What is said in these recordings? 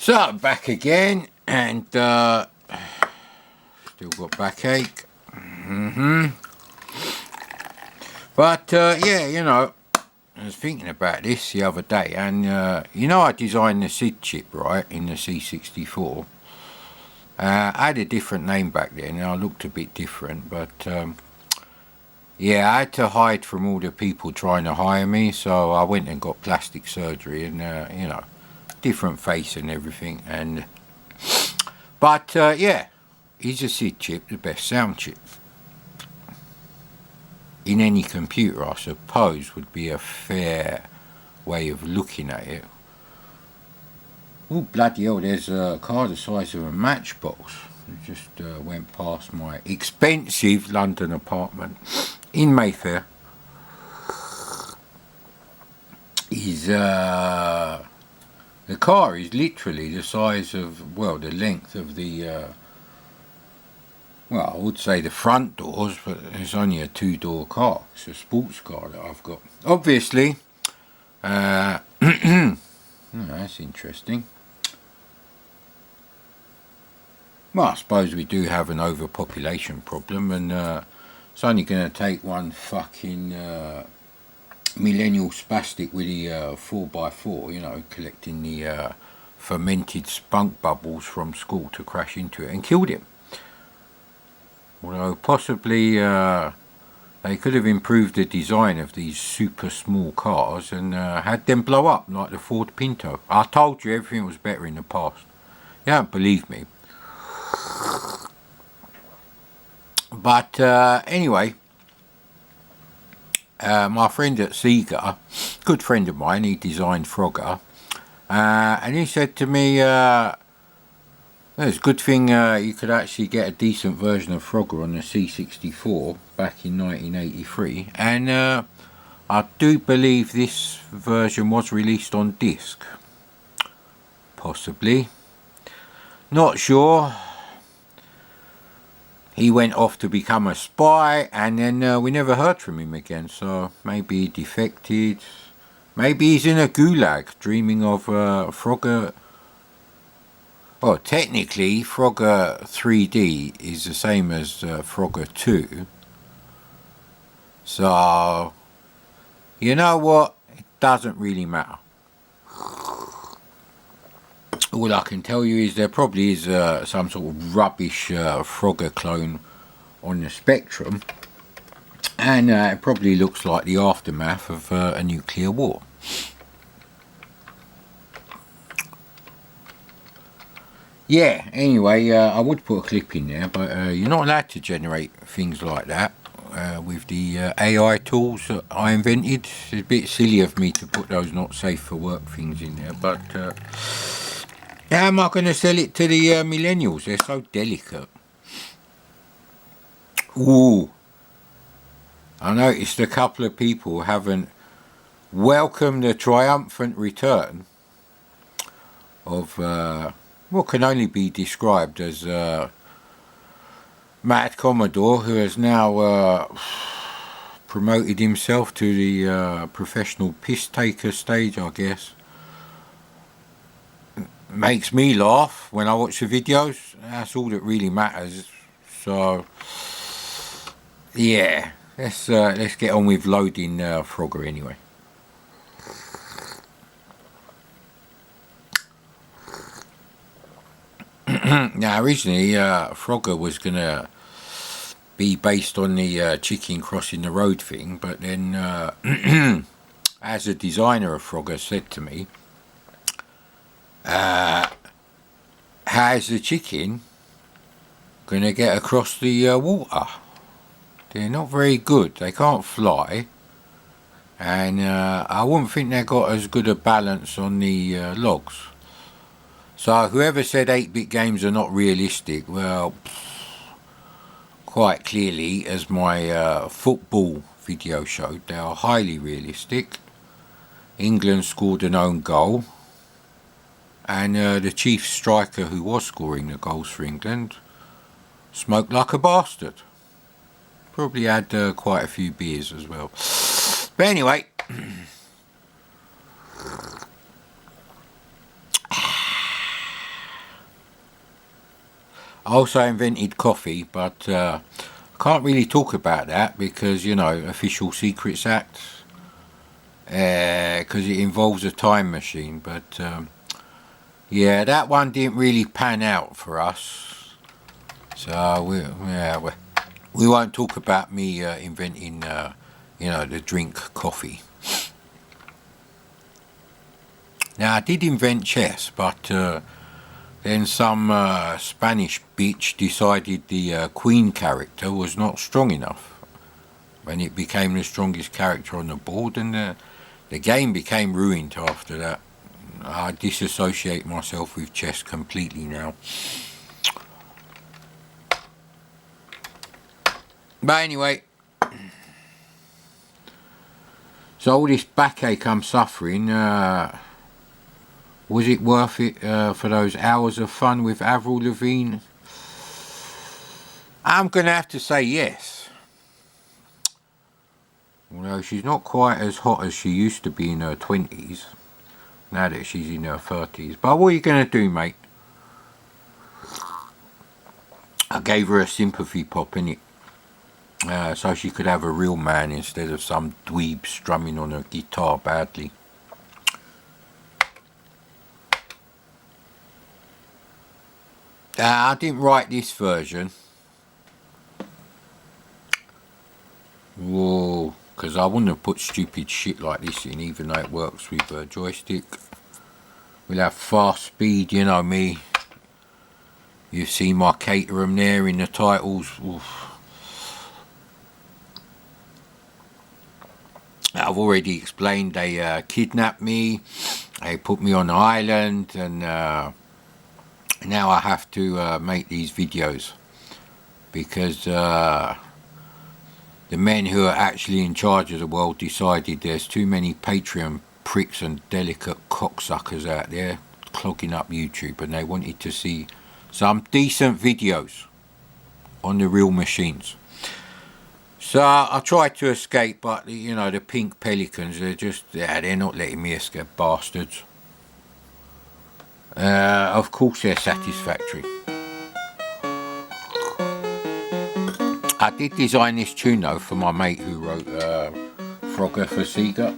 So I'm back again, and still got backache. But yeah, you know, I was thinking about this the other day, and you know, I designed the SID chip, right, in the C64. I had a different name back then, and I looked a bit different, but yeah, I had to hide from all the people trying to hire me, so I went and got plastic surgery, and you know, different face and everything, and but yeah, is a SID chip the best sound chip in any computer? I suppose would be a fair way of looking at it. Oh bloody hell! There's a car the size of a matchbox. It just went past my expensive London apartment in Mayfair. Is the car is literally the size of, well, the length of the, well, I would say the front doors, but it's only a two-door car. It's a sports car that I've got. Obviously, oh, that's interesting. Well, I suppose we do have an overpopulation problem, and it's only going to take one fucking millennial spastic with the 4x4, you know, collecting the fermented spunk bubbles from school to crash into it and killed him. Although possibly they could have improved the design of these super small cars and had them blow up like the Ford Pinto. I told you everything was better in the past. You don't believe me. But anyway, my friend at Sega, good friend of mine, he designed Frogger, and he said to me, it's a good thing you could actually get a decent version of Frogger on the C64 back in 1983, and I do believe this version was released on disc. Possibly. Not sure. He went off to become a spy, and then we never heard from him again, so maybe he defected. Maybe he's in a gulag, dreaming of Frogger. Well, technically, Frogger 3D is the same as Frogger 2. So, you know what? It doesn't really matter. All I can tell you is there probably is some sort of rubbish Frogger clone on the Spectrum, and it probably looks like the aftermath of a nuclear war. Yeah, anyway, I would put a clip in there, but you're not allowed to generate things like that with the AI tools that I invented. It's a bit silly of me to put those not safe for work things in there, but how am I going to sell it to the millennials? They're so delicate. Ooh, I noticed a couple of people haven't welcomed the triumphant return of what can only be described as Mad Commodore, who has now promoted himself to the professional piss taker stage, I guess. Makes me laugh when I watch the videos. That's all that really matters. So yeah, let's get on with loading Frogger anyway. Now originally Frogger was gonna be based on the chicken crossing the road thing, but then as a designer of Frogger said to me, how's the chicken going to get across the water? They're not very good. They can't fly, and I wouldn't think they got as good a balance on the logs. So whoever said 8-bit games are not realistic, well, quite clearly, as my football video showed, they are highly realistic. England scored an own goal, and the chief striker who was scoring the goals for England smoked like a bastard. Probably had quite a few beers as well. But anyway, I also invented coffee, but I can't really talk about that because, you know, Official Secrets Act, because it involves a time machine. But yeah, that one didn't really pan out for us. So we won't talk about me inventing, you know, the drink coffee. Now, I did invent chess, but then some Spanish bitch decided the queen character was not strong enough. And it became the strongest character on the board, and the game became ruined after that. I disassociate myself with chess completely now. But anyway, so all this backache I'm suffering, was it worth it for those hours of fun with Avril Lavigne? I'm going to have to say yes. Although she's not quite as hot as she used to be in her 20s, now that she's in her 30s. But what are you going to do, mate? I gave her a sympathy pop, innit? So she could have a real man instead of some dweeb strumming on her guitar badly. I didn't write this version. Whoa, because I wouldn't have put stupid shit like this in, even though it works with a joystick. We'll have fast speed, you know me. You see my Caterham there in the titles. Oof. I've already explained they kidnapped me, they put me on an island, and now I have to make these videos because the men who are actually in charge of the world decided there's too many Patreon pricks and delicate cocksuckers out there clogging up YouTube, and they wanted to see some decent videos on the real machines. So I tried to escape, but you know, the pink pelicans, they're not letting me escape, bastards. Of course they're satisfactory. I did design this tune though for my mate who wrote Frogger for Sega.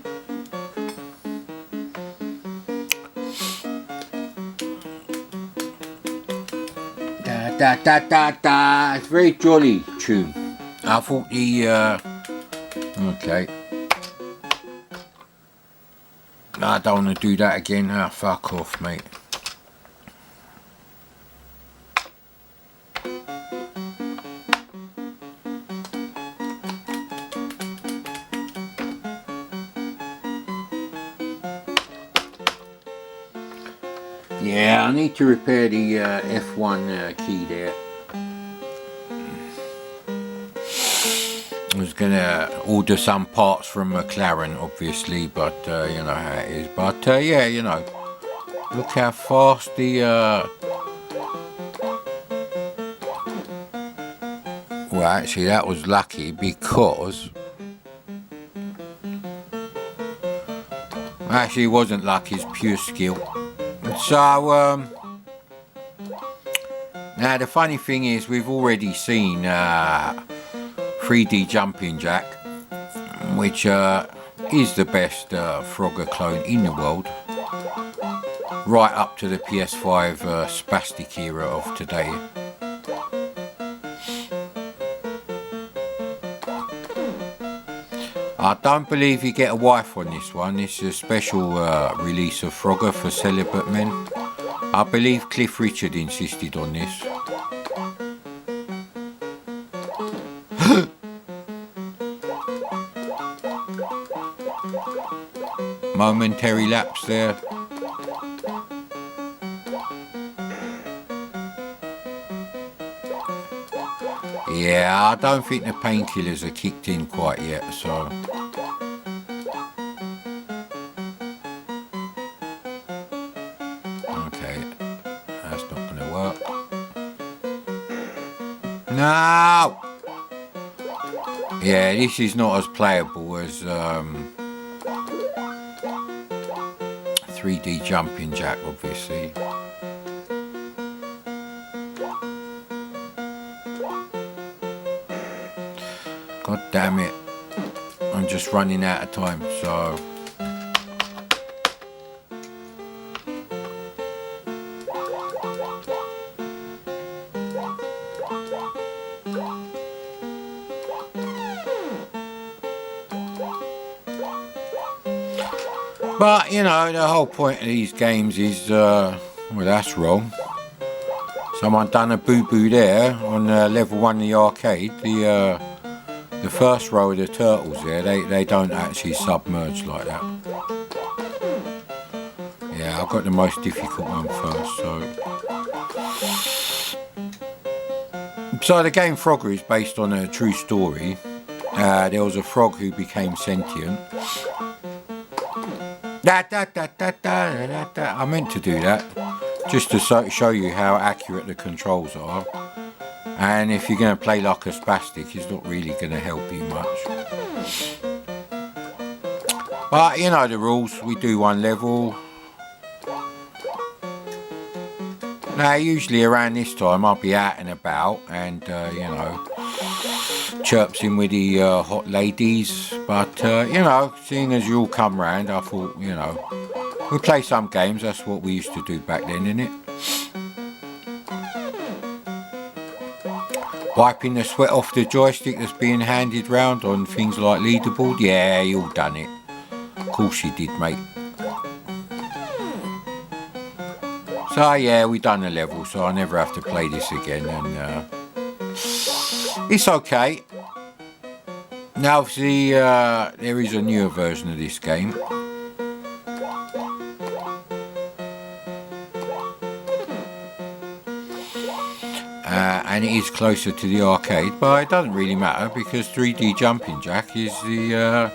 Da da da da da. It's a very jolly tune. I thought okay. No, I don't want to do that again. Ah, fuck off, mate. Yeah, I need to repair the F1 key there. I was gonna order some parts from McLaren, obviously, but you know how it is. But yeah, you know, look how fast the well, actually that was lucky because actually it wasn't luck, it's pure skill. So now the funny thing is we've already seen 3D Jumping Jack, which is the best Frogger clone in the world, right up to the PS5 spastic era of today. I don't believe you get a wife on this one. This is a special release of Frogger for celibate men. I believe Cliff Richard insisted on this. Momentary lapse there. Yeah, I don't think the painkillers are kicked in quite yet, so. Okay, that's not going to work. No! Yeah, this is not as playable as 3D Jumping Jack, obviously. God damn it. I'm just running out of time, so... But, you know, the whole point of these games is, well, that's wrong. Someone done a boo-boo there on level 1 of the arcade. The first row of the turtles there, they don't actually submerge like that. Yeah, I've got the most difficult one first, So the game Frogger is based on a true story. There was a frog who became sentient. I meant to do that just to show you how accurate the controls are, and if you're going to play like a spastic, it's not really going to help you much. But you know the rules. We do one level. Now usually around this time I'll be out and about and you know, chirpsing with the hot ladies, but you know, seeing as you all come round, I thought, you know, we'll play some games. That's what we used to do back then, innit? Wiping the sweat off the joystick that's being handed round on things like leaderboard. Yeah, you all done it. Of course you did, mate. So yeah, we done a level, so I never have to play this again, and it's okay. Now obviously there is a newer version of this game. And it is closer to the arcade, but it doesn't really matter because 3D Jumping Jack is the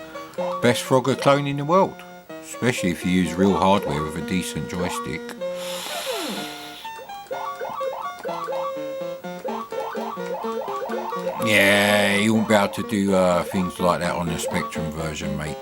best Frogger clone in the world, especially if you use real hardware with a decent joystick. Yeah, you won't be able to do things like that on the Spectrum version, mate.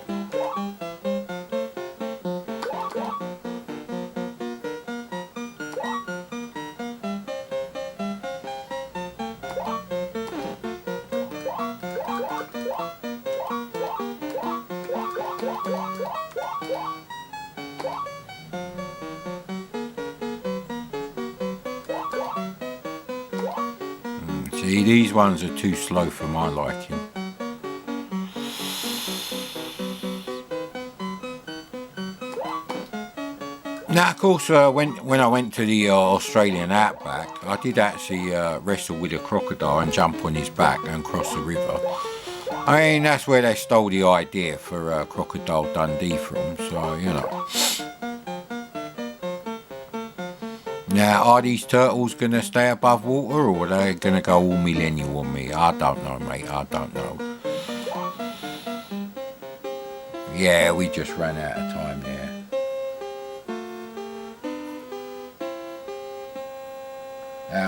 See, these ones are too slow for my liking. Now, of course, when I went to the Australian outback, I did actually wrestle with a crocodile and jump on his back and cross the river. I mean, that's where they stole the idea for Crocodile Dundee from, so, you know. Now, are these turtles going to stay above water, or are they going to go all millennial on me? I don't know, mate, I don't know. Yeah, we just ran out of time there.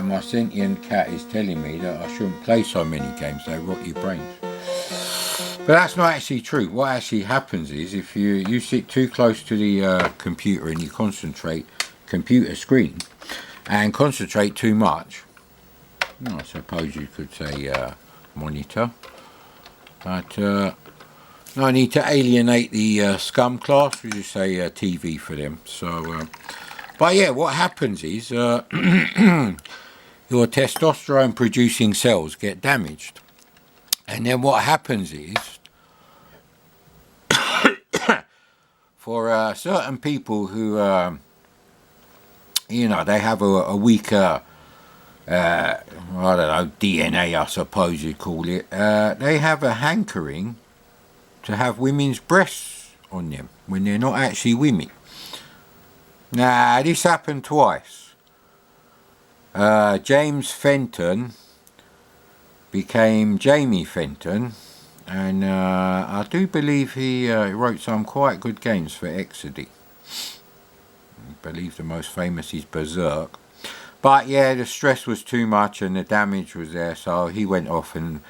My sentient cat is telling me that I shouldn't play so many games, they rot your brains. But that's not actually true. What actually happens is if you sit too close to the computer and you concentrate, computer screen, and concentrate too much, I suppose you could say monitor, but no need to alienate the scum class, we just say TV for them. So but yeah, what happens is your testosterone producing cells get damaged, and then what happens is for certain people who you know, they have a weaker I don't know, DNA, I suppose you'd call it, they have a hankering to have women's breasts on them when they're not actually women. Now, this happened twice. James Fenton became Jamie Fenton, and I do believe he wrote some quite good games for Exidy. I believe the most famous is Berserk. But yeah, the stress was too much and the damage was there, so he went off and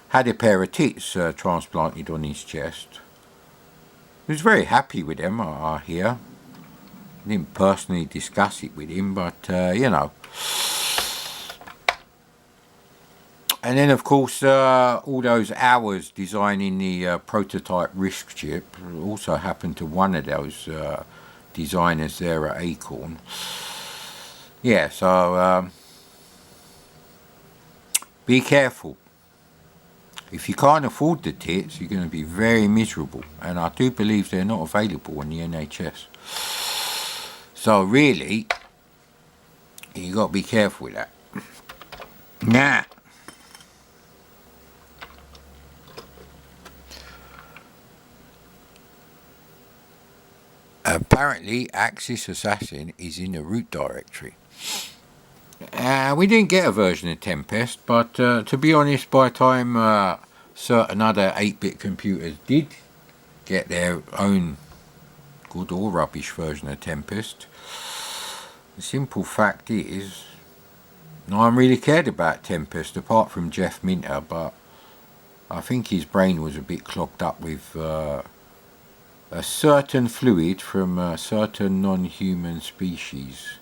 had a pair of tits transplanted on his chest. He was very happy with them, I hear. I didn't personally discuss it with him, but you know. And then, of course, all those hours designing the prototype RISC chip also happened to one of those designers there at Acorn. Yeah, so be careful. If you can't afford the tits, you're going to be very miserable. And I do believe they're not available on the NHS. So really, you got to be careful with that. Now, apparently Axis Assassin is in the root directory. We didn't get a version of Tempest, but to be honest, by the time certain other 8-bit computers did get their own good or rubbish version of Tempest, the simple fact is, no one really cared about Tempest apart from Jeff Minter, but I think his brain was a bit clogged up with a certain fluid from a certain non-human species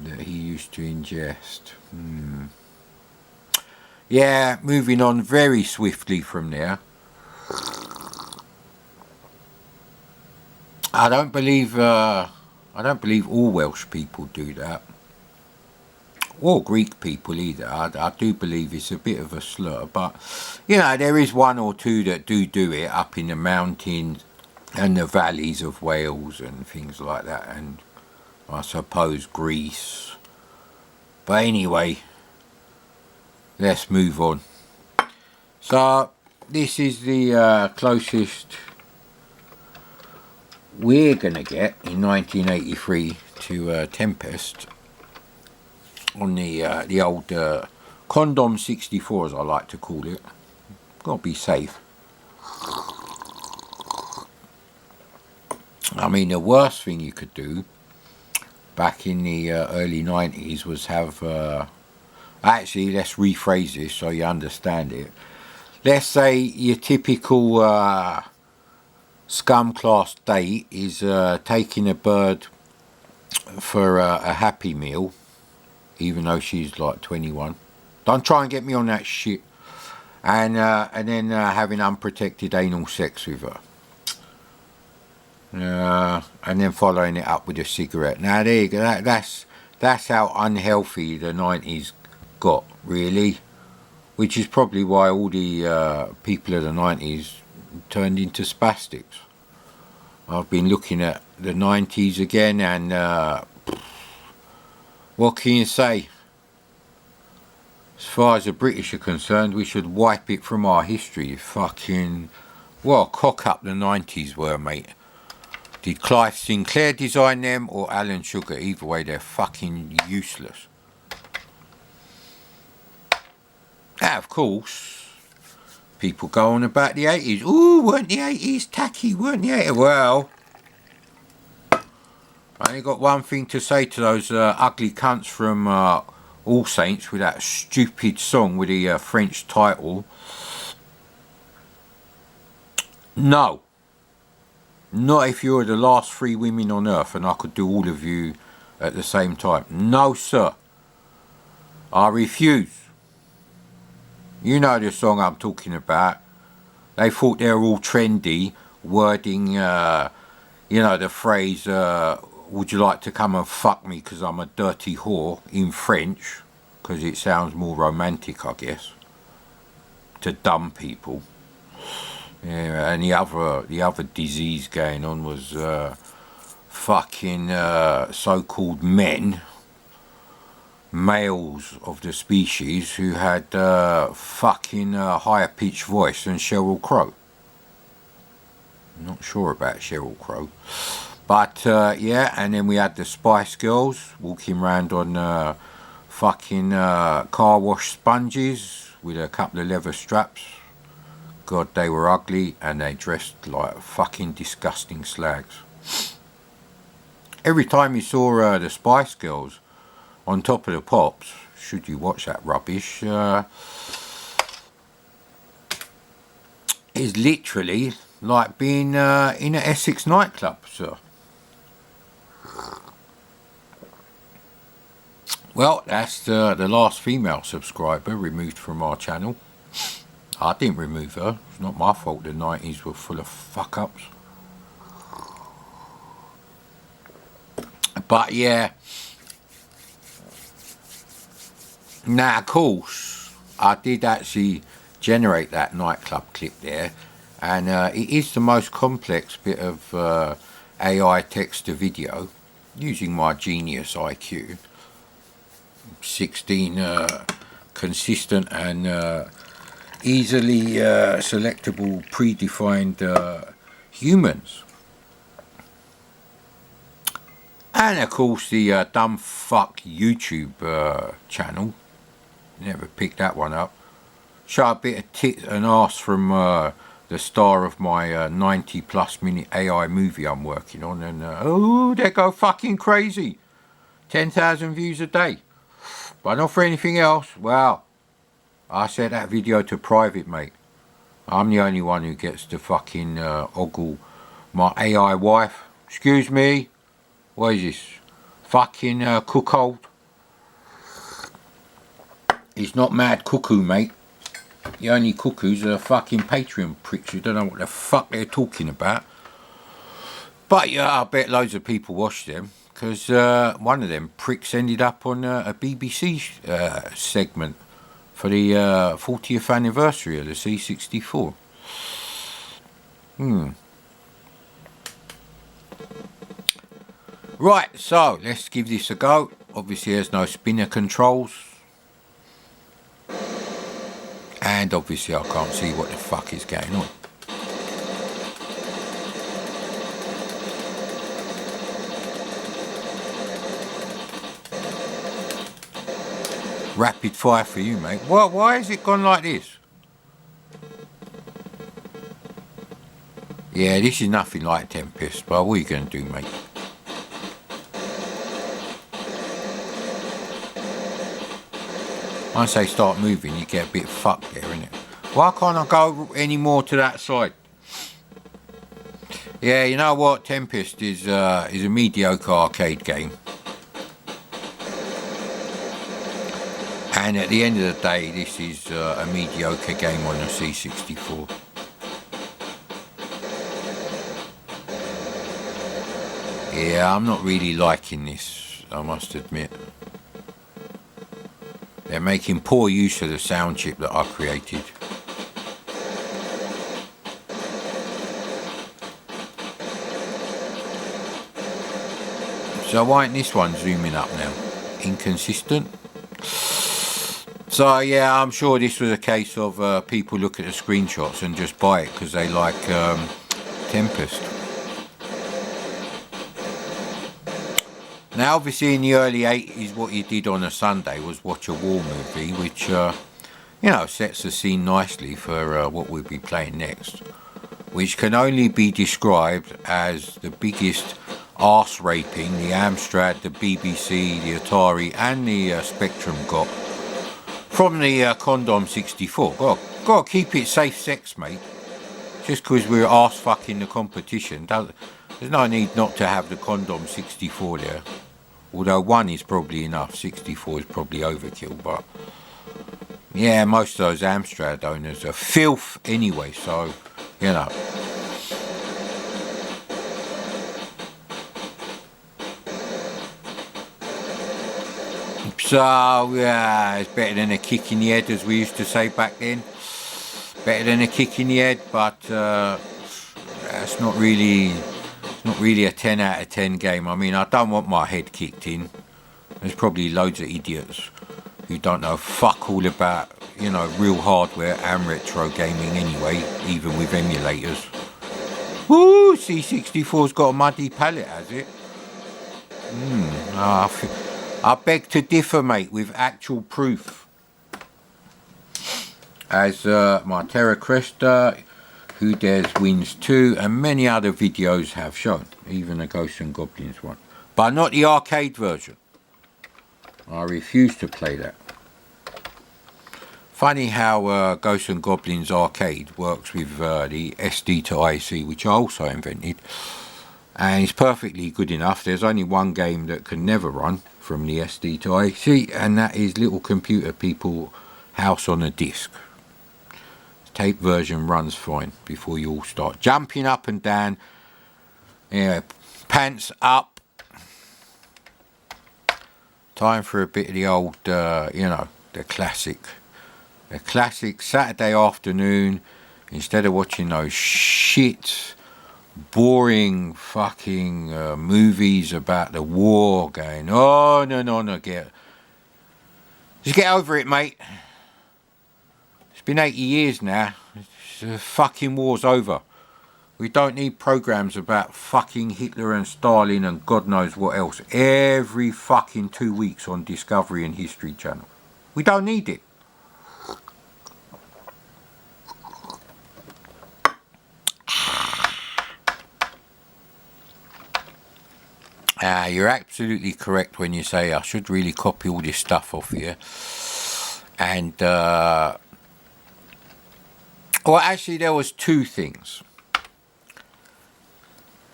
that he used to ingest. Yeah, moving on very swiftly from there. I don't believe all Welsh people do that, or Greek people either. I do believe it's a bit of a slur, but you know, there is one or two that do it up in the mountains and the valleys of Wales and things like that, and I suppose Greece. But anyway, let's move on. So this is the closest we're going to get in 1983 to Tempest on the old Condom 64, as I like to call it. Got to be safe. I mean, the worst thing you could do back in the early 90s was have actually, let's rephrase this so you understand it. Let's say your typical scum class date is taking a bird for a Happy Meal, even though she's like 21. Don't try and get me on that shit. And then having unprotected anal sex with her. And then following it up with a cigarette. Now there you go. That's how unhealthy the 90s got, really. Which is probably why all the people of the 90s turned into spastics. I've been looking at the 90s again, and what can you say? As far as the British are concerned, we should wipe it from our history. Fucking, what a cock up the 90s were, mate. Did Clive Sinclair design them or Alan Sugar? Either way, they're fucking useless. Now, of course, people go on about the 80s. Ooh, weren't the 80s tacky? Weren't the 80s? Well, I only got one thing to say to those ugly cunts from All Saints with that stupid song with the French title. No. Not if you were the last 3 women on earth and I could do all of you at the same time. No, sir. I refuse. You know the song I'm talking about. They thought they were all trendy, wording, you know, the phrase, would you like to come and fuck me because I'm a dirty whore, in French, because it sounds more romantic, I guess, to dumb people. Yeah, and the other disease going on was fucking so-called males of the species who had fucking higher pitched voice than Sheryl Crow. I'm not sure about Sheryl Crow, but yeah. And then we had the Spice Girls walking around on fucking car wash sponges with a couple of leather straps. God, they were ugly and they dressed like fucking disgusting slags. Every time you saw the Spice Girls on Top of the Pops, should you watch that rubbish, is literally like being in an Essex nightclub, sir. Well, that's the last female subscriber removed from our channel. I didn't remove her. It's not my fault the 90s were full of fuck-ups. But yeah. Now, of course, I did actually generate that nightclub clip there. And it is the most complex bit of AI text to video using my genius IQ. 16 consistent and easily selectable predefined humans. And of course the dumb fuck YouTube channel, never picked that one up. Show a bit of tit and ass from the star of my 90+ minute AI movie I'm working on, and oh, they go fucking crazy. 10,000 views a day. But not for anything else. Well, I set that video to private, mate. I'm the only one who gets to fucking ogle my AI wife. Excuse me. What is this? Fucking cuckold? He's not mad cuckoo, mate. The only cuckoos are fucking Patreon pricks who don't know what the fuck they're talking about. But yeah, I bet loads of people watch them. Because one of them pricks ended up on a BBC segment for the 40th anniversary of the C64. Right, so let's give this a go. Obviously there's no spinner controls. And obviously I can't see what the fuck is going on. Rapid fire for you, mate. Why has it gone like this? Yeah, this is nothing like Tempest, but what are you going to do, mate? Once they start moving, you get a bit fucked there, innit? Why can't I go any more to that side? Yeah, you know what? Tempest is a mediocre arcade game. And at the end of the day, this is a mediocre game on the C64. Yeah, I'm not really liking this, I must admit. They're making poor use of the sound chip that I created. So why ain't this one zooming up now? Inconsistent? So yeah, I'm sure this was a case of people look at the screenshots and just buy it because they like Tempest. Now obviously in the early 80s what you did on a Sunday was watch a war movie, which you know, sets the scene nicely for what we'll be playing next, which can only be described as the biggest arse raping the Amstrad, the BBC, the Atari and the Spectrum got from the Condom 64. Gotta keep it safe sex, mate. Just because we're arse fucking the competition, there's no need not to have the Condom 64 there. Although 1 is probably enough, 64 is probably overkill, but yeah, most of those Amstrad owners are filth anyway, so, you know. So, yeah, it's better than a kick in the head, as we used to say back then. Better than a kick in the head, but it's not really a 10 out of 10 game. I mean, I don't want my head kicked in. There's probably loads of idiots who don't know fuck all about, you know, real hardware and retro gaming anyway, even with emulators. Woo, C64's got a muddy palette, has it? I beg to differ, mate, with actual proof. As my Terra Cresta, Who Dares Wins 2 and many other videos have shown, even a Ghosts and Goblins one. But not the arcade version. I refuse to play that. Funny how Ghosts and Goblins arcade works with the SD to IC, which I also invented. and it's perfectly good enough. There's only one game that can never run from the SD to AC, and that is Little Computer People House on a Disc. Tape version runs fine before you all start jumping up and down. Yeah, pants up. Time for a bit of the old, the classic Saturday afternoon. Instead of watching those shit, boring fucking movies about the war, going, oh no, just get over it, mate. It's been 80 years now. The fucking war's over. We don't need programs about fucking Hitler and Stalin and God knows what else every fucking 2 weeks on Discovery and History Channel. We don't need it. You're absolutely correct when you say I should really copy all this stuff off here. And, well, actually, there was two things.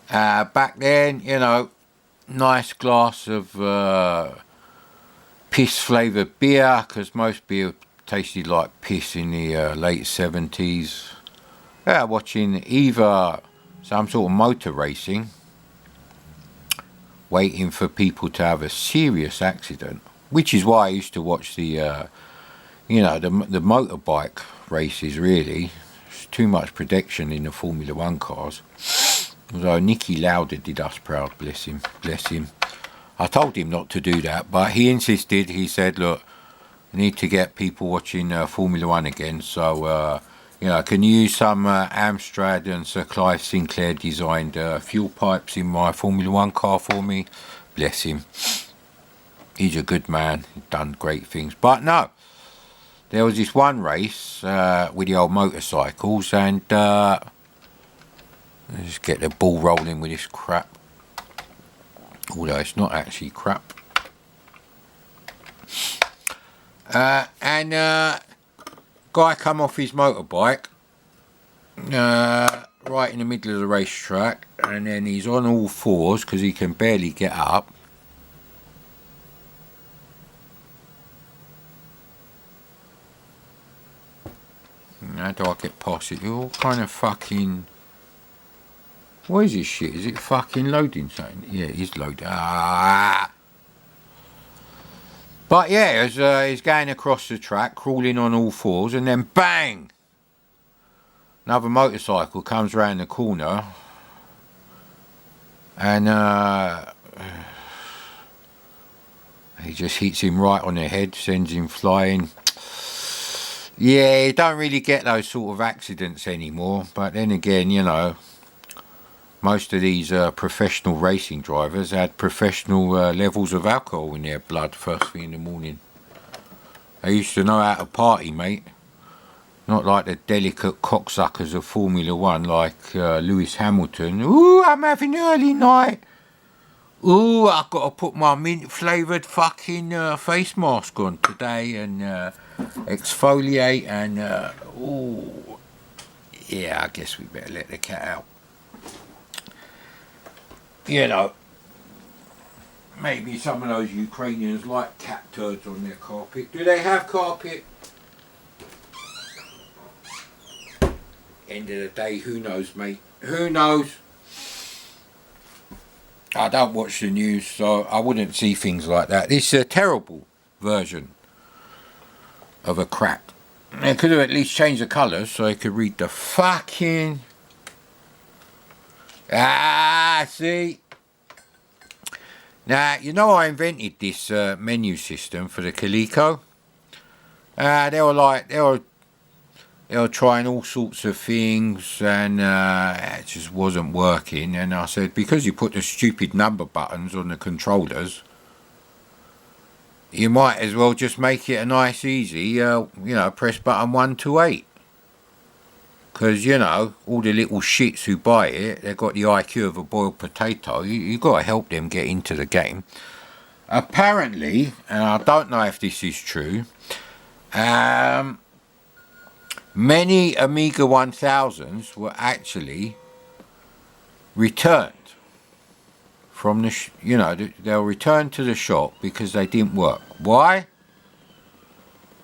Back then, nice glass of piss-flavoured beer, because most beer tasted like piss in the late 70s. Watching either some sort of motor racing, waiting for people to have a serious accident, which is why I used to watch the motorbike races, really. There's too much protection in the Formula 1 cars. Although Nicky Lauda did us proud, bless him. I told him not to do that, but he insisted. He said, look, I need to get people watching Formula 1 again, so, can you use some Amstrad and Sir Clive Sinclair designed fuel pipes in my Formula 1 car for me? Bless him. He's a good man. He's done great things. But no, there was this one race with the old motorcycles, and let's get the ball rolling with this crap. Although it's not actually crap. Guy come off his motorbike right in the middle of the racetrack, and then he's on all fours because he can barely get up. How do I get past it? You're all kind of fucking... What is this shit? Is it fucking loading something? Yeah, it is loading. But yeah, he's going across the track, crawling on all fours, and then bang! Another motorcycle comes round the corner, and he just hits him right on the head, sends him flying. Yeah, you don't really get those sort of accidents anymore, but then again, most of these professional racing drivers had professional levels of alcohol in their blood first thing in the morning. They used to know how to party, mate. Not like the delicate cocksuckers of Formula 1 like Lewis Hamilton. Ooh, I'm having early night. Ooh, I've got to put my mint-flavoured fucking face mask on today and exfoliate and... ooh, yeah, I guess we better let the cat out. Maybe some of those Ukrainians like cat turds on their carpet. Do they have carpet? End of the day, who knows, mate? Who knows? I don't watch the news, so I wouldn't see things like that. This is a terrible version of a crap. They could have at least changed the colours so they could read the fucking... see? Now, I invented this menu system for the Coleco. They were trying all sorts of things, and it just wasn't working. And I said, because you put the stupid number buttons on the controllers, you might as well just make it a nice, easy, press button 1 to 8. Because, all the little shits who buy it, they've got the IQ of a boiled potato. You've got to help them get into the game. Apparently, and I don't know if this is true, many Amiga 1000s were actually returned. from the, they'll return to the shop because they didn't work. Why?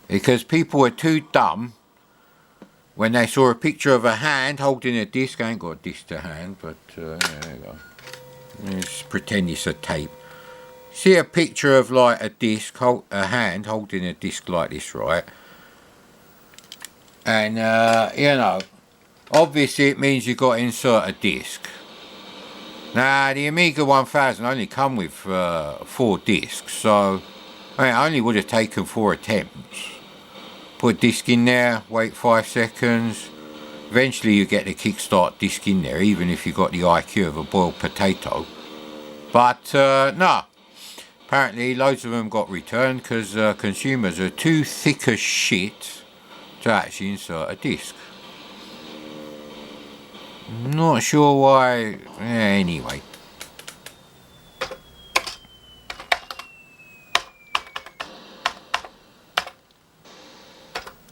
Because people were too dumb when they saw a picture of a hand holding a disc. I ain't got a disc to hand, but there you go. Let's pretend it's a tape. See a picture of like a disc, a hand holding a disc like this, right? And obviously it means you've got to insert a disc. Now the Amiga 1000 only come with 4 discs, so I only would have taken 4 attempts. Put a disc in there, wait 5 seconds. Eventually you get the kickstart disc in there, even if you've got the IQ of a boiled potato. But no, apparently loads of them got returned because consumers are too thick as shit to actually insert a disc. Not sure why. Anyway.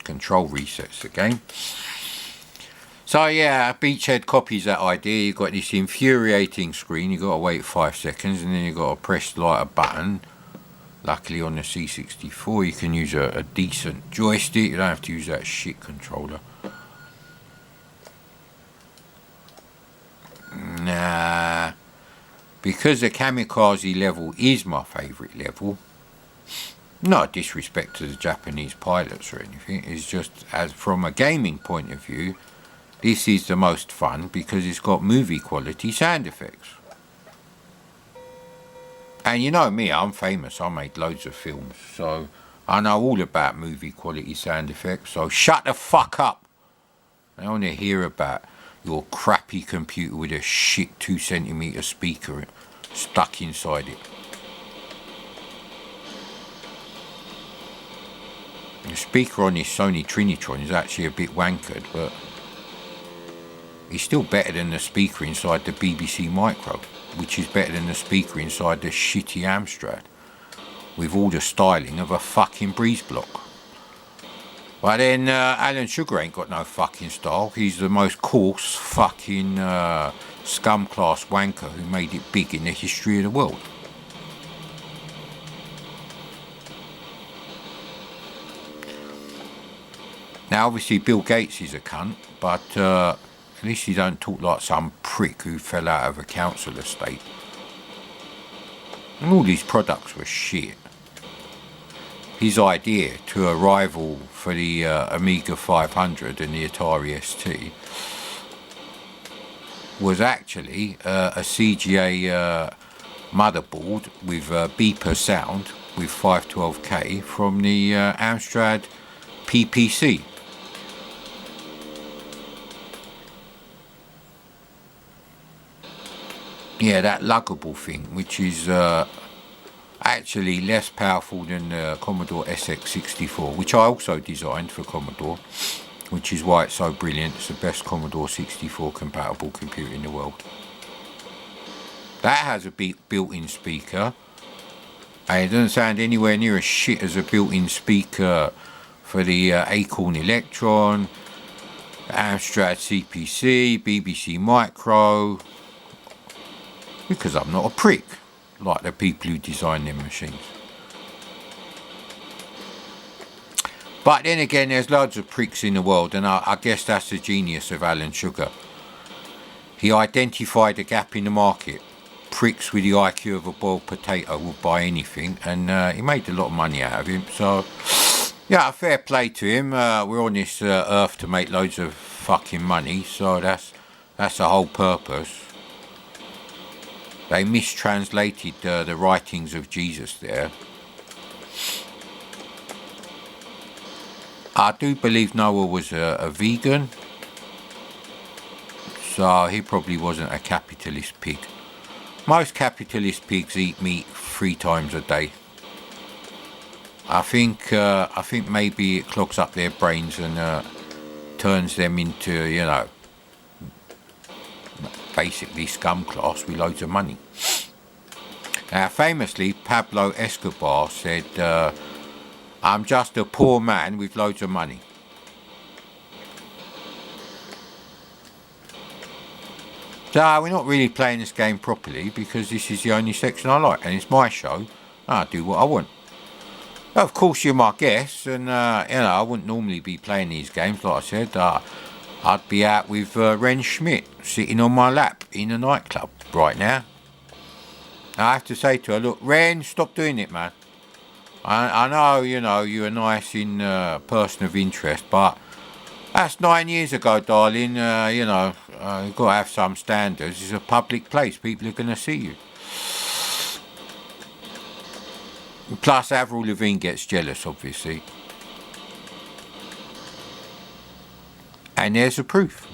Control resets again. So yeah, Beachhead copies that idea. You've got this infuriating screen. You've got to wait 5 seconds and then you've got to press like a button. Luckily on the C64 you can use a decent joystick. You don't have to use that shit controller. Nah, because the kamikaze level is my favourite level. Not a disrespect to the Japanese pilots or anything. It's just, as from a gaming point of view, this is the most fun because it's got movie quality sound effects. And you know me, I'm famous. I made loads of films, so I know all about movie quality sound effects. So shut the fuck up. I want to hear about your crappy computer with a shit 2cm speaker stuck inside it. The speaker on this Sony Trinitron is actually a bit wankered, but it's still better than the speaker inside the BBC Micro, which is better than the speaker inside the shitty Amstrad, with all the styling of a fucking breeze block. But then Alan Sugar ain't got no fucking style. He's the most coarse fucking scum class wanker who made it big in the history of the world. Now obviously Bill Gates is a cunt, but at least he don't talk like some prick who fell out of a council estate. And all these products were shit. His idea to a rival for the Amiga 500 and the Atari ST was actually a CGA motherboard with beeper sound with 512K from the Amstrad PPC. Yeah, that luggable thing, which is actually less powerful than the Commodore SX64, which I also designed for Commodore, which is why it's so brilliant. It's the best Commodore 64 compatible computer in the world. That has a built-in speaker, and it doesn't sound anywhere near as shit as a built-in speaker for the Acorn Electron, Amstrad CPC, BBC Micro, because I'm not a prick like the people who design them machines. But then again, there's loads of pricks in the world, and I guess that's the genius of Alan Sugar. He identified a gap in the market. Pricks with the IQ of a boiled potato will buy anything, and he made a lot of money out of him. So yeah, fair play to him. We're on this earth to make loads of fucking money, so that's the whole purpose. They mistranslated the writings of Jesus there. I do believe Noah was a vegan, so he probably wasn't a capitalist pig. Most capitalist pigs eat meat 3 times a day. I think maybe it clogs up their brains and turns them into, basically scum class with loads of money. Now, famously, Pablo Escobar said, "I'm just a poor man with loads of money." So we're not really playing this game properly because this is the only section I like, and it's my show. I do what I want. Of course, you're my guest, and I wouldn't normally be playing these games. Like I said, I'd be out with Ren Schmidt sitting on my lap in a nightclub right now. I have to say to her, look, Ren, stop doing it, man. I know, you're a nice person of interest, but that's 9 years ago, darling. You've got to have some standards. It's a public place. People are going to see you. Plus, Avril Lavigne gets jealous, obviously. And there's a proof.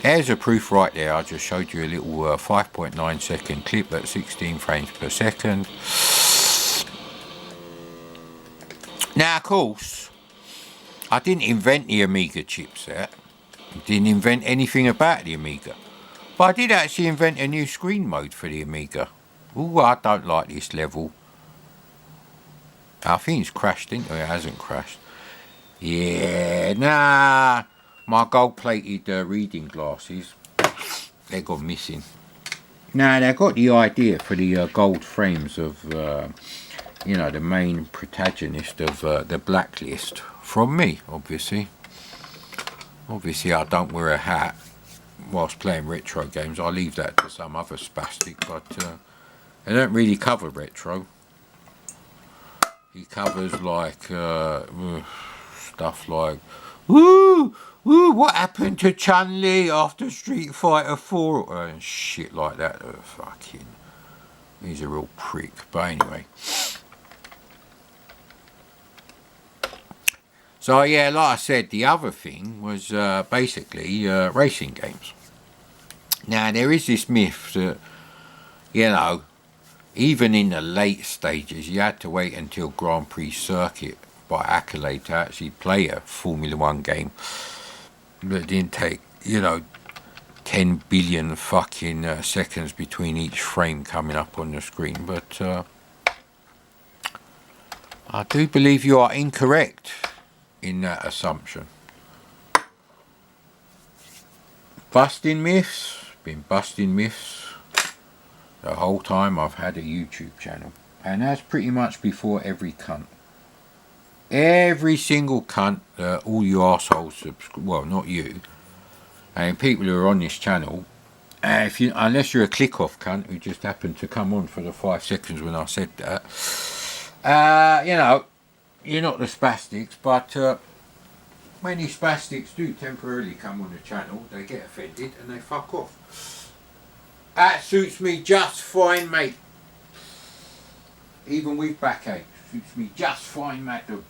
There's a proof right there. I just showed you a little 5.9 second clip at 16 frames per second. Now, of course, I didn't invent the Amiga chipset. Didn't invent anything about the Amiga. But I did actually invent a new screen mode for the Amiga. Ooh, I don't like this level. I think it's crashed, didn't it? It hasn't crashed. Yeah, nah. My gold-plated reading glasses, they got missing. Now, they got the idea for the gold frames of, the main protagonist of the Blacklist from me, obviously. Obviously, I don't wear a hat whilst playing retro games. I leave that to some other spastic, but they don't really cover retro. He covers like stuff like, woo, what happened to Chun-Li after Street Fighter 4 and shit like that. Fucking, he's a real prick. But anyway. So yeah, like I said, the other thing was basically racing games. Now there is this myth that, even in the late stages, you had to wait until Grand Prix Circuit by Accolade to actually play a Formula 1 game. That didn't take, 10 billion fucking seconds between each frame coming up on the screen. But I do believe you are incorrect in that assumption. Busting myths, been busting myths the whole time I've had a YouTube channel, and that's pretty much before every cunt. Every single cunt, all you arseholes, well, not you, and people who are on this channel, unless you're a click-off cunt who just happened to come on for the 5 seconds when I said that, you're not the spastics, but many spastics do temporarily come on the channel, they get offended and they fuck off. That suits me just fine, mate. Even with backache, suits me just fine, madam.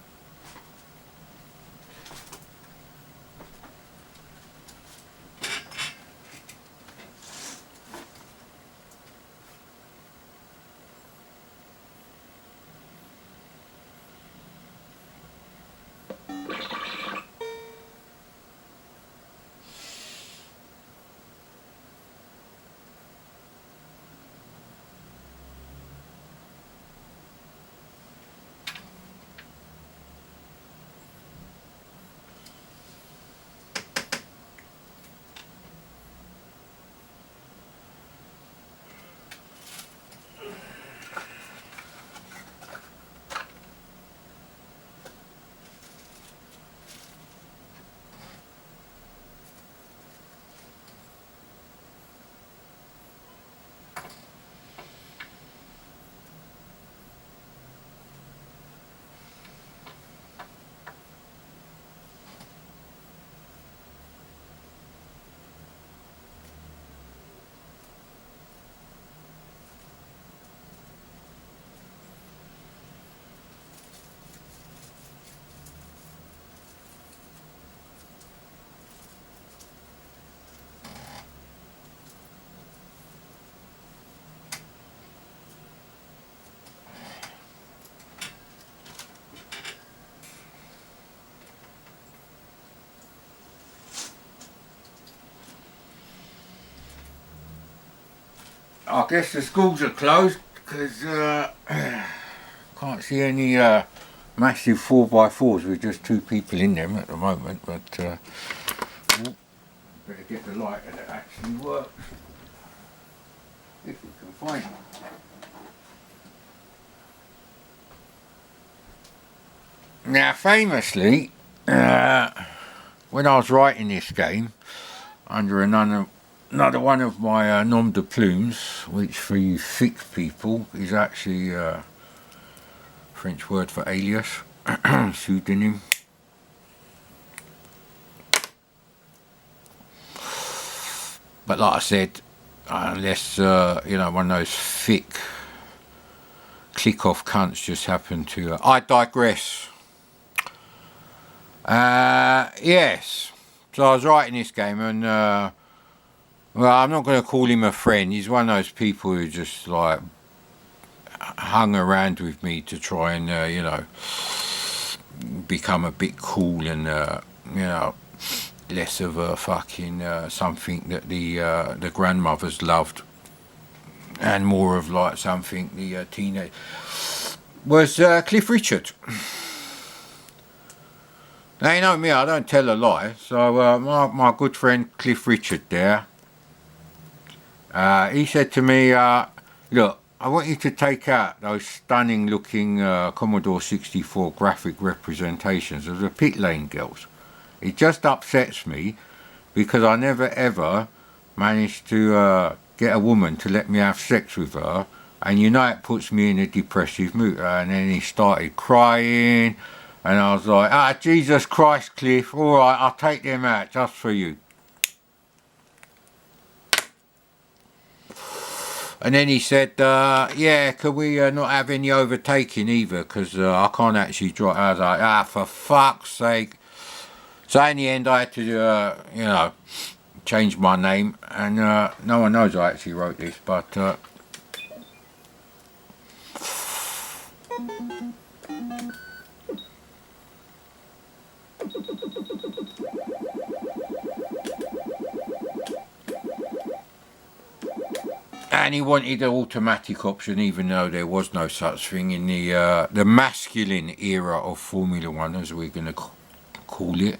I guess the schools are closed because can't see any massive 4x4s with just 2 people in them at the moment, but better get the lighter that actually works. If we can find it. Now, famously, when I was writing this game, under another one of my nom de plumes, which for you thick people is actually French word for alias, pseudonym. But like I said, unless one of those thick click-off cunts just happen to... I digress. Yes. So I was writing this game and, well, I'm not going to call him a friend. He's one of those people who just, like, hung around with me to try and, become a bit cool and, less of a fucking something that the grandmothers loved, and more of like something the teenage was Cliff Richard. Now, you know me, I don't tell a lie. So my good friend Cliff Richard there, he said to me, look, I want you to take out those stunning looking Commodore 64 graphic representations of the pit lane girls. It just upsets me because I never ever managed to get a woman to let me have sex with her, and it puts me in a depressive mood. And then he started crying, and I was like, Jesus Christ, Cliff, alright, I'll take them out just for you. And then he said, yeah, could we not have any overtaking either, because I can't actually drive. I was like, for fuck's sake. So in the end I had to, change my name, and no one knows I actually wrote this, but and he wanted the automatic option, even though there was no such thing in the masculine era of Formula One, as we're going to call it.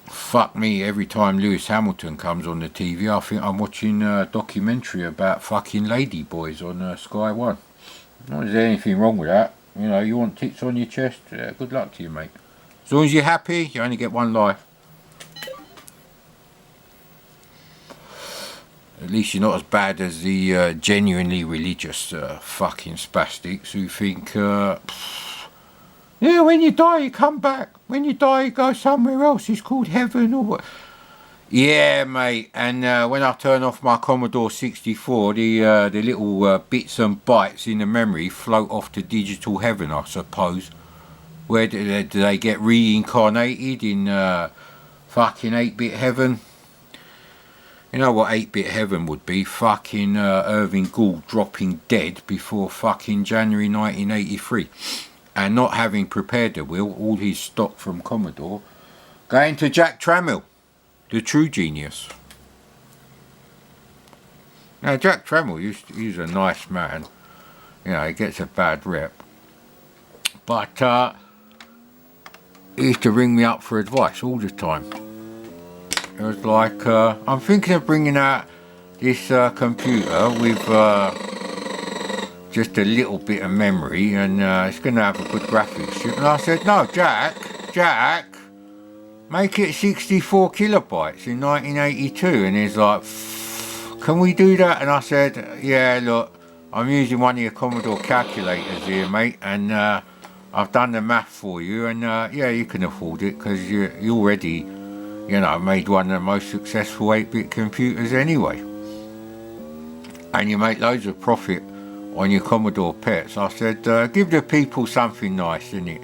Fuck me, every time Lewis Hamilton comes on the TV, I think I'm watching a documentary about fucking ladyboys on Sky One. Not is there anything wrong with that. You want tits on your chest? Yeah, good luck to you, mate. As long as you're happy, you only get one life. At least you're not as bad as the genuinely religious fucking spastics who think, yeah, when you die you come back. When you die you go somewhere else. It's called heaven or what. Yeah, mate. And when I turn off my Commodore 64, the little bits and bytes in the memory float off to digital heaven, I suppose. Where do they get reincarnated? In fucking 8-bit heaven? You know what 8-bit heaven would be? Fucking Irving Gould dropping dead before fucking January 1983. And not having prepared the will, all his stock from Commodore, going to Jack Trammell, the true genius. Now, Jack Trammell, he's a nice man. He gets a bad rep. But he used to ring me up for advice all the time. It was like, I'm thinking of bringing out this computer with... just a little bit of memory, and it's going to have a good graphics chip. And I said, no, Jack, make it 64 kilobytes in 1982. And he's like, can we do that? And I said, yeah, look, I'm using one of your Commodore calculators here, mate, and I've done the math for you, and yeah, you can afford it, because you already, made one of the most successful 8-bit computers anyway. And you make loads of profit on your Commodore pets. I said, give the people something nice, innit?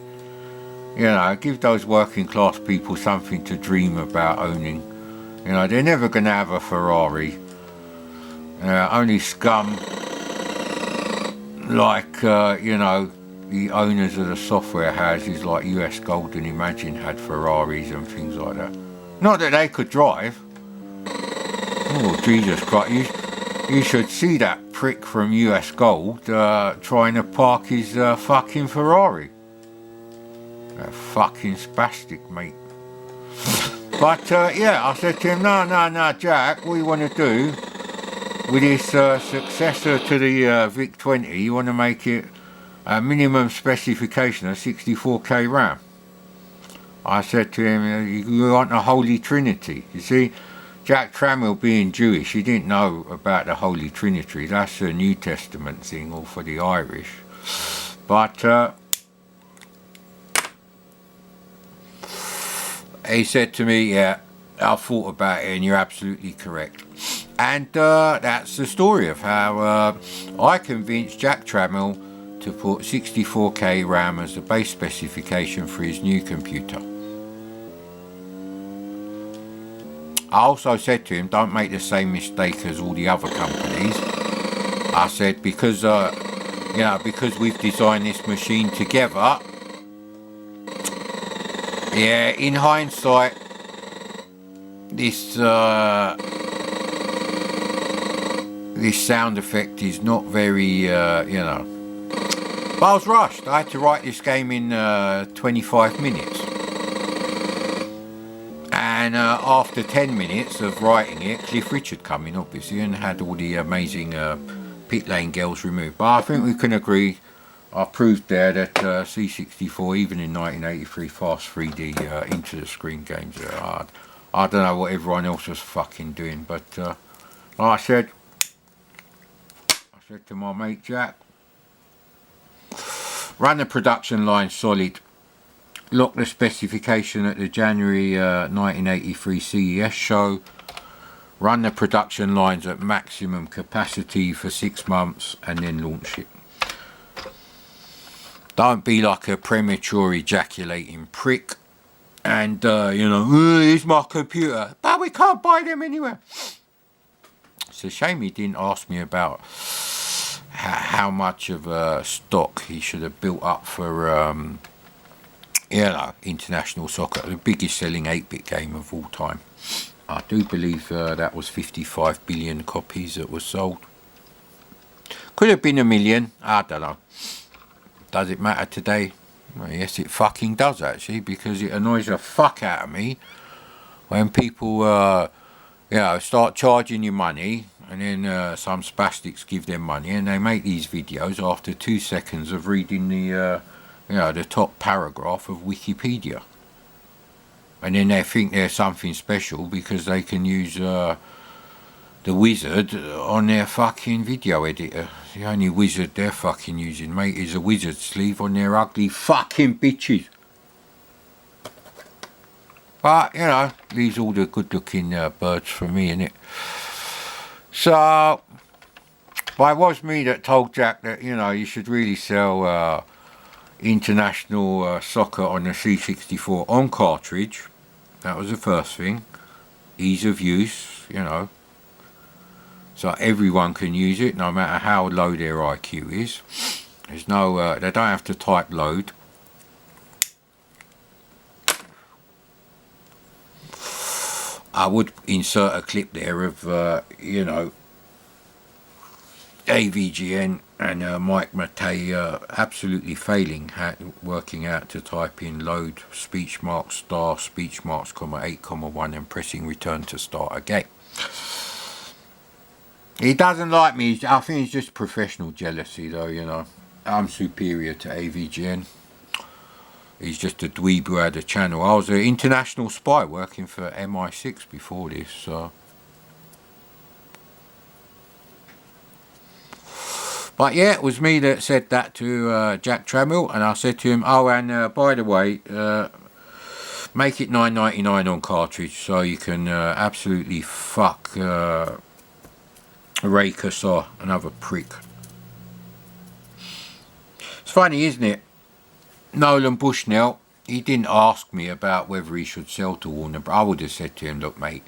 Give those working class people something to dream about owning. They're never going to have a Ferrari. Only scum like, the owners of the software houses like US Gold and Imagine had Ferraris and things like that. Not that they could drive. Oh, Jesus Christ. You should see that prick from US Gold trying to park his fucking Ferrari. That fucking spastic, mate. But yeah, I said to him, no, Jack, what you want to do with this successor to the VIC-20, you want to make it a minimum specification of 64k RAM. I said to him, you want the Holy Trinity. You see, Jack Trammell being Jewish, he didn't know about the Holy Trinity. That's a New Testament thing, or for the Irish. But he said to me, yeah, I thought about it and you're absolutely correct. And that's the story of how I convinced Jack Trammell to put 64k RAM as the base specification for his new computer. I also said to him, don't make the same mistake as all the other companies. I said, because because we've designed this machine together, yeah, in hindsight, this sound effect is not very, But I was rushed. I had to write this game in 25 minutes. And after 10 minutes of writing it, Cliff Richard come in, obviously, and had all the amazing pit lane girls removed. But I think we can agree, I proved there that C64, even in 1983, fast 3D into the screen games, I don't know what everyone else was fucking doing, but like I said to my mate Jack, run the production line solid, lock the specification at the January 1983 CES show, run the production lines at maximum capacity for 6 months, and then launch it. Don't be like a premature ejaculating prick and here's my computer, but we can't buy them anywhere. It's a shame he didn't ask me about how much of a stock he should have built up for international soccer, the biggest selling 8-bit game of all time. I do believe that was 55 billion copies that was sold. Could have been 1 million, I don't know. Does it matter today? Well, yes, it fucking does actually, because it annoys the fuck out of me when people start charging you money, and then some spastics give them money, and they make these videos after 2 seconds of reading the the top paragraph of Wikipedia, and then they think they're something special because they can use the wizard on their fucking video editor. The only wizard they're fucking using, mate, is a wizard sleeve on their ugly fucking bitches. But, leaves all the good looking birds for me, innit? So, but it was me that told Jack that, you should really sell international soccer on the C64 on cartridge. That was the first thing. Ease of use, so everyone can use it, no matter how low their IQ is. There's no, they don't have to type load. I would insert a clip there of, AVGN and Mike Matei absolutely failing working out to type in load speech marks star speech marks comma 8 comma 1 and pressing return to start again. He doesn't like me. I think it's just professional jealousy though, I'm superior to AVGN. He's just a dweeb who had a channel. I was an international spy working for MI6 before this, so. But yeah, it was me that said that to Jack Trammell, and I said to him, oh, and by the way, make it $9.99 on cartridge so you can absolutely fuck Ray Kassar, another prick. It's funny, isn't it? Nolan Bushnell, he didn't ask me about whether he should sell to Warner, but I would have said to him, look, mate,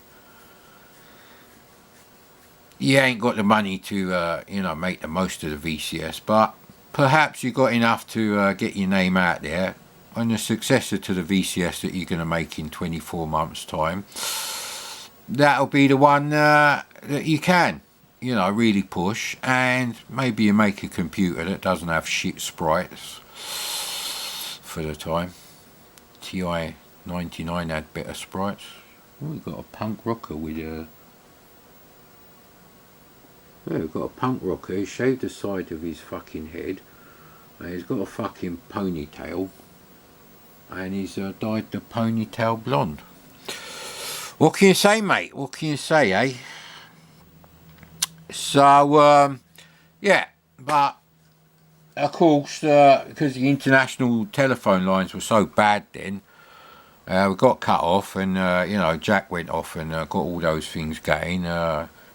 you ain't got the money to, make the most of the VCS, but perhaps you got enough to get your name out there on the successor to the VCS that you're going to make in 24 months' time. That'll be the one that you can, really push, and maybe you make a computer that doesn't have shit sprites for the time. TI-99 had better sprites. Oh, we've got a punk rocker with a... Yeah, we've got a punk rocker. He shaved the side of his fucking head. And he's got a fucking ponytail. And he's dyed the ponytail blonde. What can you say, mate? What can you say, eh? So, yeah, but of course, because the international telephone lines were so bad then, we got cut off, and you know, Jack went off and got all those things going.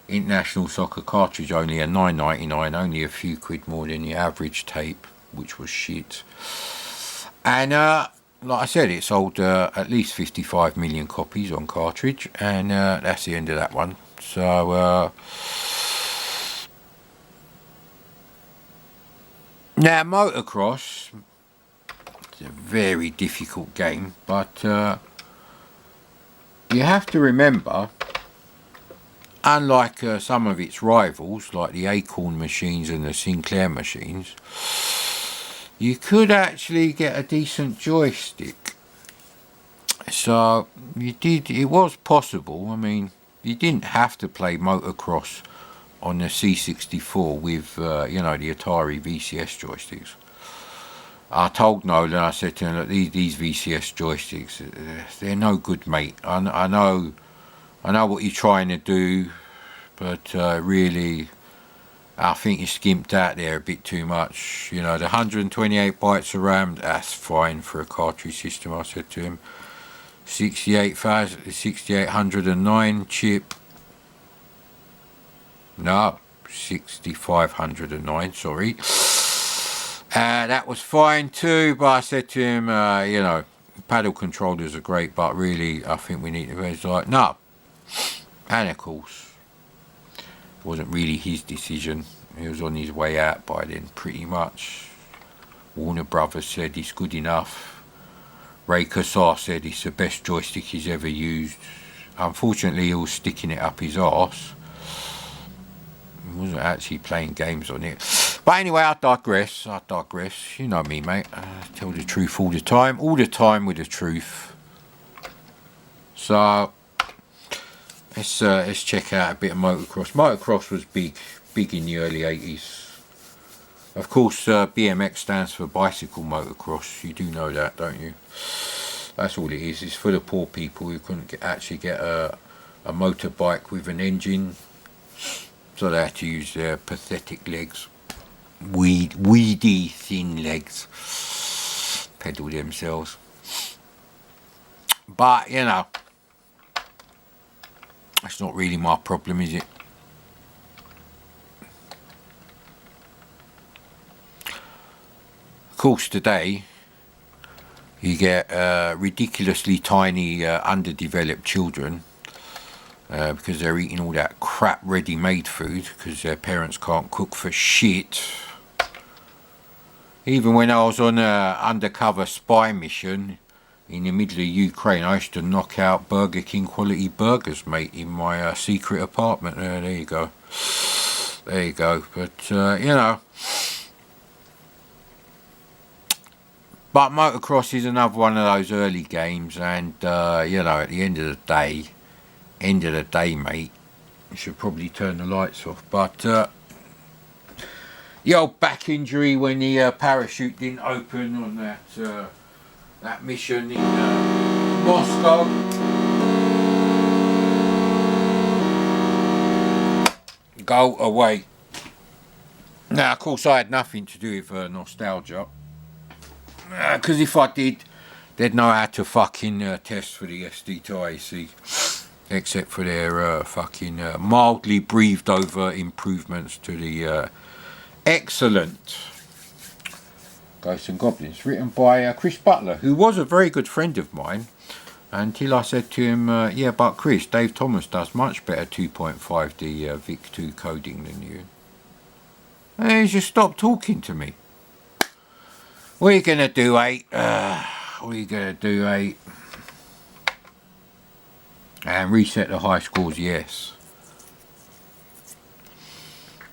International soccer cartridge only at $9.99, only a few quid more than the average tape, which was shit. And like I said, it sold at least 55 million copies on cartridge, and that's the end of that one. So now motocross, it's a very difficult game, but you have to remember, unlike some of its rivals like the Acorn machines and the Sinclair machines, you could actually get a decent joystick. So it was possible. I mean, you didn't have to play motocross on the C64 with you know, the Atari VCS joysticks. I told Nolan, I said to him, look, these VCS joysticks, they're no good, mate. I know what you're trying to do, but really, I think you skimped out there a bit too much. You know, the 128 bytes of RAM, that's fine for a cartridge system, I said to him. 6809 chip. No, 6509, sorry. That was fine too, but I said to him, you know, paddle controllers are great, but really, I think we need to... He's like, no. And of course, it wasn't really his decision. He was on his way out by then, pretty much. Warner Brothers said it's good enough. Ray Kassar said it's the best joystick he's ever used. Unfortunately, he was sticking it up his arse. He wasn't actually playing games on it. But anyway, I digress. You know me, mate. I tell the truth all the time with the truth. So let's check out a bit of motocross. Motocross was big in the early 80s. Of course, BMX stands for bicycle motocross. You do know that, don't you? That's all it is. It's for the poor people who couldn't actually get a motorbike with an engine, so they had to use their pathetic legs, weedy thin legs, pedal themselves. But you know, that's not really my problem, is it? Of course, today you get ridiculously tiny underdeveloped children because they're eating all that crap ready-made food because their parents can't cook for shit. Even when I was on an undercover spy mission in the middle of Ukraine, I used to knock out Burger King quality burgers, mate, in my secret apartment. There you go. But you know, but motocross is another one of those early games, and you know, at the end of the day, mate, you should probably turn the lights off. But the old back injury when the parachute didn't open on that mission in Moscow. Go away. Now, of course, I had nothing to do with nostalgia. Because if I did, they'd know how to fucking test for the SD to AC. Except for their fucking mildly breathed over improvements to the excellent Ghosts and Goblins, written by Chris Butler, who was a very good friend of mine, until I said to him, yeah, but Chris, Dave Thomas does much better 2.5D VIC2 coding than you. And he just stopped talking to me. What are you going to do, 8? And reset the high scores, yes.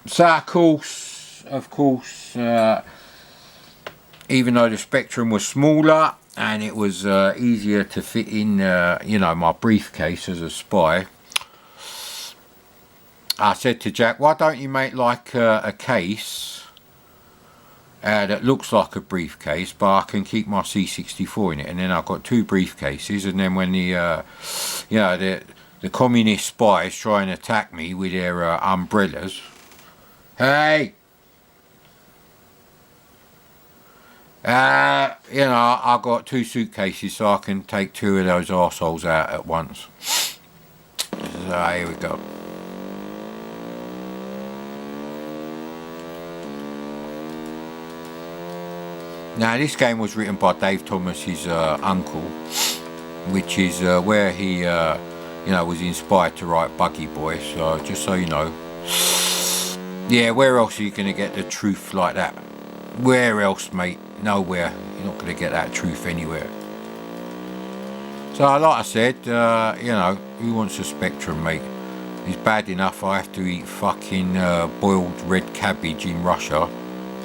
So, of course, even though the Spectrum was smaller, and it was easier to fit in, you know, my briefcase as a spy. I said to Jack, why don't you make like a case that looks like a briefcase, but I can keep my C64 in it, and then I've got two briefcases, and then when the, you know, the communist spies try and attack me with their umbrellas, hey, you know, I've got two suitcases, so I can take two of those arseholes out at once. So here we go. Now this game was written by Dave Thomas's uncle, which is where he, you know, was inspired to write Buggy Boy. So just so you know, yeah, where else are you going to get the truth like that? Where else, mate? Nowhere. You're not going to get that truth anywhere. So like I said, you know, who wants a Spectrum, mate? It's bad enough I have to eat fucking boiled red cabbage in Russia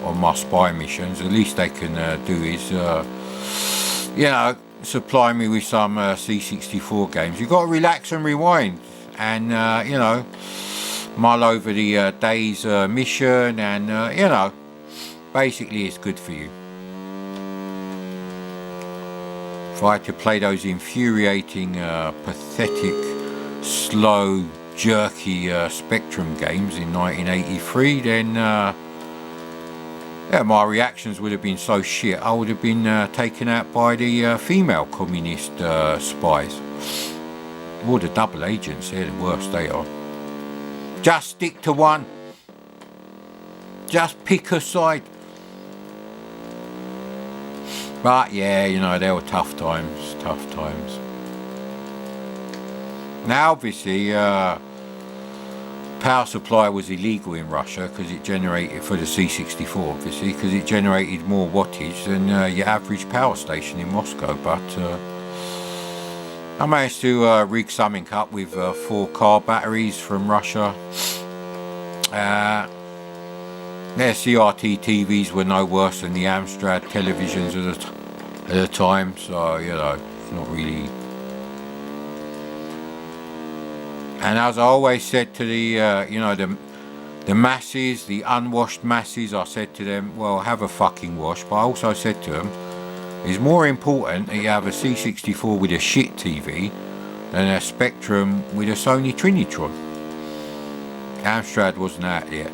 on my spy missions. At least they can do is, you know, supply me with some C64 games. You've got to relax and rewind, and you know, mull over the day's mission, and you know, basically it's good for you. If I had to play those infuriating, pathetic, slow, jerky Spectrum games in 1983, then yeah, my reactions would have been so shit, I would have been taken out by the female communist spies. Or the double agents, they're the worst, they are. Just stick to one. Just pick a side. But yeah, you know, they were tough times, tough times. Now obviously, power supply was illegal in Russia because it generated, for the C64 obviously, because it generated more wattage than your average power station in Moscow. But I managed to rig something up with 4 car batteries from Russia. Their CRT TVs were no worse than the Amstrad televisions at the time, so you know, it's not really. And as I always said to the, you know, the masses, the unwashed masses, I said to them, well, have a fucking wash. But I also said to them, it's more important that you have a C64 with a shit TV than a Spectrum with a Sony Trinitron. Amstrad wasn't out yet.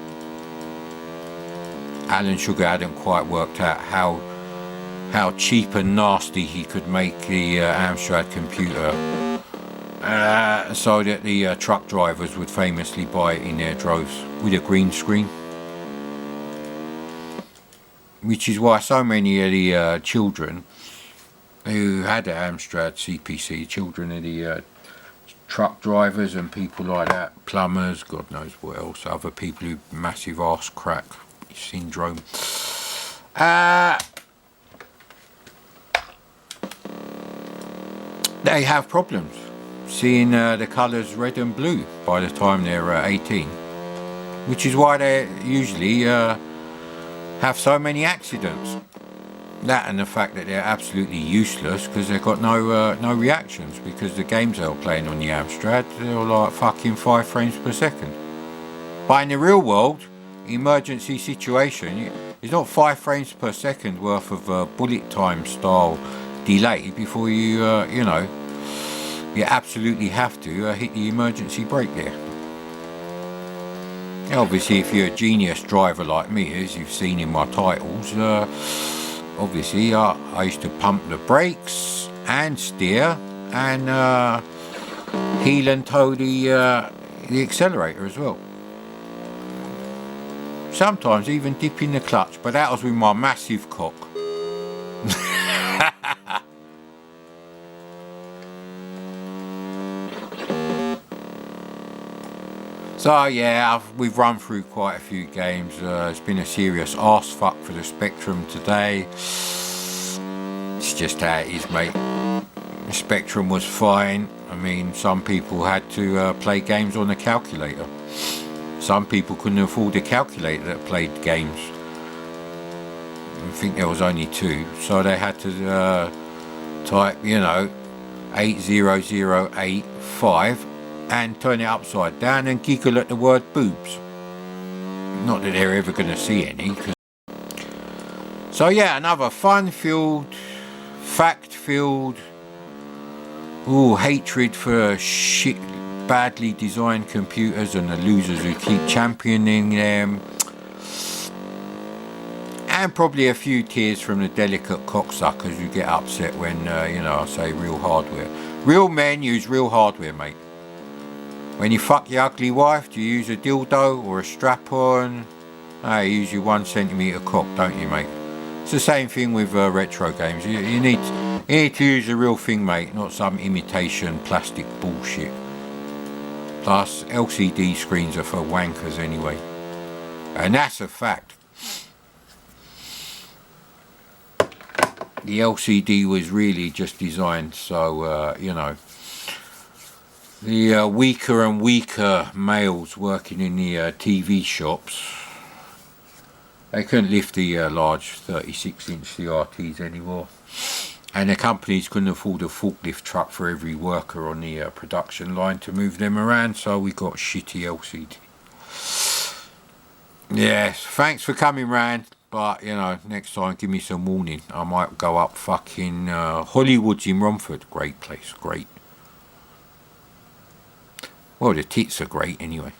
Alan Sugar hadn't quite worked out how cheap and nasty he could make the Amstrad computer. So that the truck drivers would famously buy it in their droves with a green screen, which is why so many of the children who had an Amstrad CPC, children of the truck drivers and people like that, plumbers, God knows what else, other people with massive arse crack syndrome, they have problems seeing the colours red and blue by the time they're 18, which is why they usually have so many accidents. That and the fact that they're absolutely useless because they've got no reactions, because the games they were playing on the Amstrad, they were like fucking 5 frames per second. But in the real world, emergency situation, it's not 5 frames per second worth of bullet time style delay before you, you know, you absolutely have to hit the emergency brake there. Obviously, if you're a genius driver like me, as you've seen in my titles, obviously I used to pump the brakes and steer and heel and toe the accelerator as well. Sometimes even dip in the clutch, but that was with my massive cock. So yeah, we've run through quite a few games. It's been a serious arse fuck for the Spectrum today. It's just how it is, mate. The Spectrum was fine. I mean, some people had to play games on a calculator. Some people couldn't afford a calculator that played games. I think there was only 2, so they had to type, you know, 80085 and turn it upside down and giggle at the word boobs. Not that they're ever going to see any. So yeah, another fun-filled, fact-filled, hatred for shit, badly designed computers and the losers who keep championing them. And probably a few tears from the delicate cocksuckers who get upset when, you know, I say real hardware. Real men use real hardware, mate. When you fuck your ugly wife, do you use a dildo or a strap-on? You use your 1 centimetre cock, don't you, mate? It's the same thing with retro games. You need to use the real thing, mate, not some imitation plastic bullshit. Plus, LCD screens are for wankers anyway. And that's a fact. The LCD was really just designed so, you know, the weaker and weaker males working in the TV shops, they couldn't lift the large 36-inch CRTs anymore. And the companies couldn't afford a forklift truck for every worker on the production line to move them around, so we got shitty LCD. Yes, thanks for coming round. But, you know, next time give me some warning. I might go up fucking Hollywood's in Romford. Great place, great. Well, the tits are great anyway.